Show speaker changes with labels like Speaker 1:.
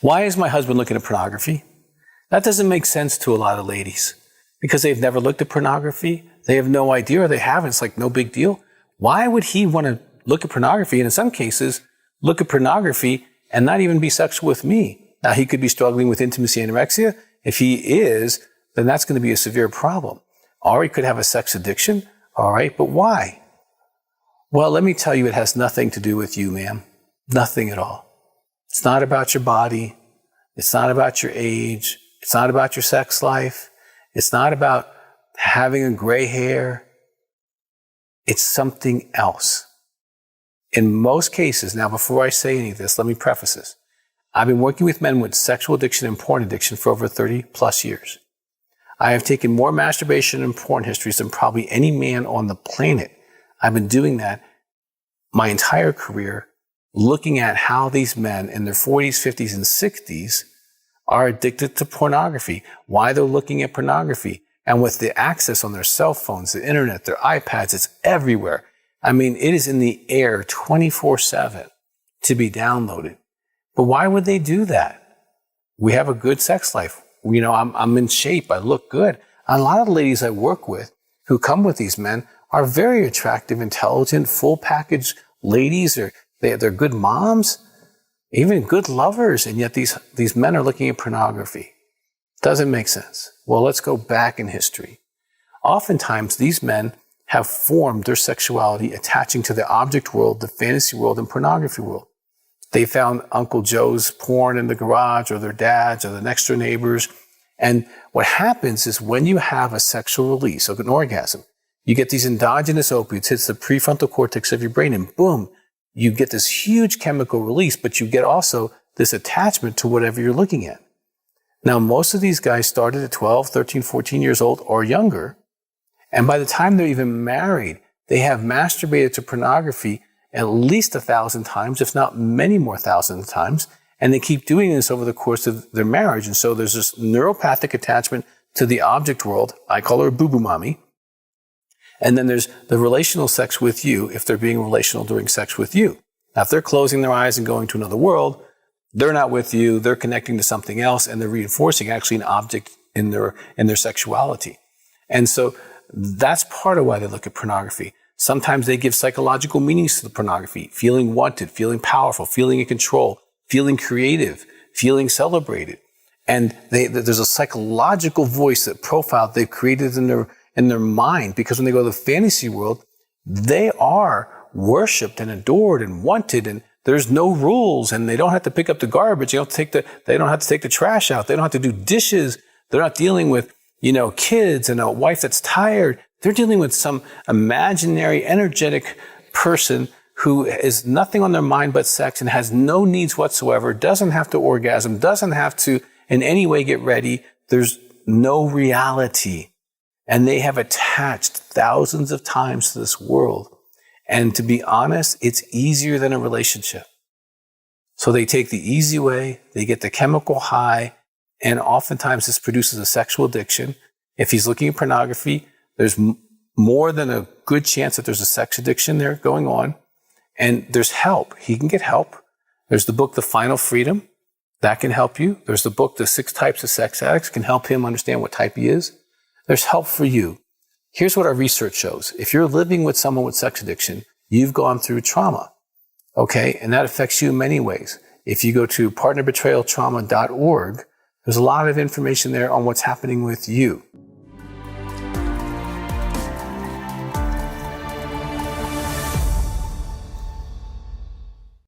Speaker 1: Why is my husband looking at pornography? That doesn't make sense to a lot of ladies because they've never looked at pornography. They have no idea, or they haven't. It's like no big deal. Why would he want to look at pornography? And in some cases, look at pornography and not even be sexual with me. Now, he could be struggling with intimacy anorexia. If he is, then that's going to be a severe problem. Or he could have a sex addiction. All right, but why? Well, let me tell you, it has nothing to do with you, ma'am. Nothing at all. It's not about your body. It's not about your age. It's not about your sex life. It's not about having a gray hair. It's something else. In most cases, now before I say any of this, let me preface this. I've been working with men with sexual addiction and porn addiction for over 30 plus years. I have taken more masturbation and porn histories than probably any man on the planet. I've been doing that my entire career, looking at how these men in their 40s, 50s, and 60s are addicted to pornography, why they're looking at pornography. And with the access on their cell phones, the internet, their iPads, it's everywhere. I mean, it is in the air 24/7 to be downloaded. But why would they do that? We have a good sex life. You know, I'm in shape. I look good. And a lot of the ladies I work with who come with these men are very attractive, intelligent, full package ladies. They're good moms, even good lovers. And yet these men are looking at pornography. Doesn't make sense. Well, let's go back in history. Oftentimes, these men have formed their sexuality attaching to the object world, the fantasy world, and pornography world. They found Uncle Joe's porn in the garage, or their dad's, or the next door neighbors. And what happens is when you have a sexual release, like an orgasm, you get these endogenous opiates, hits the prefrontal cortex of your brain, and boom, you get this huge chemical release, but you get also this attachment to whatever you're looking at. Now, most of these guys started at 12, 13, 14 years old or younger. And by the time they're even married, they have masturbated to pornography at least 1,000 times, if not many more thousands of times. And they keep doing this over the course of their marriage. And so there's this neuropathic attachment to the object world. I call her a boo-boo mommy. And then there's the relational sex with you, if they're being relational during sex with you. Now, if they're closing their eyes and going to another world, they're not with you, they're connecting to something else, and they're reinforcing actually an object in their sexuality. And so that's part of why they look at pornography. Sometimes they give psychological meanings to the pornography, feeling wanted, feeling powerful, feeling in control, feeling creative, feeling celebrated. And there's a psychological voice, that profile they've created in their mind, because when they go to the fantasy world, they are worshipped and adored and wanted, and there's no rules, and they don't have to pick up the garbage. They don't have to take the trash out. They don't have to do dishes. They're not dealing with, kids and a wife that's tired. They're dealing with some imaginary, energetic person who is nothing on their mind but sex and has no needs whatsoever, doesn't have to orgasm, doesn't have to in any way get ready. There's no reality. And they have attached thousands of times to this world. And to be honest, it's easier than a relationship. So they take the easy way, they get the chemical high, and oftentimes this produces a sexual addiction. If he's looking at pornography, there's more than a good chance that there's a sex addiction there going on. And there's help. He can get help. There's the book, The Final Freedom. That can help you. There's the book, The 6 Types of Sex Addicts, can help him understand what type he is. There's help for you. Here's what our research shows. If you're living with someone with sex addiction, you've gone through trauma, okay? And that affects you in many ways. If you go to partnerbetrayaltrauma.org, there's a lot of information there on what's happening with you.